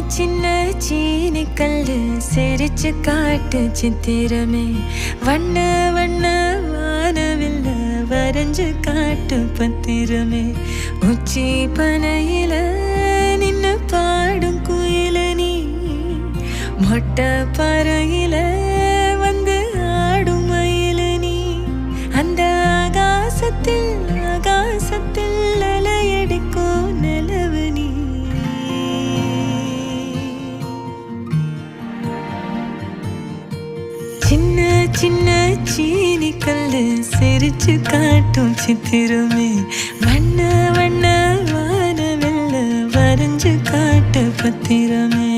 சின்ன சீனி கல்லு சிரிச்சு காட்டு சித்திரமே வண்ண வண்ண வானவில்ல வரைஞ்சு காட்டு பத்திரமே உச்சி பனையில நின்னு பாடும் குயில நீ மொட்டை பறையில வந்து ஆடும் மயில நீ அந்த ஆகாசத்தில் ஆகாசத்தில் அலையடிக்கும் நிலவு நீ சின்ன சின்ன சீனி கல்லு சிரிச்சு காட்டும் சித்திரமே வண்ண வண்ண வானவில்ல வரைஞ்சு காட்டு பத்திரமே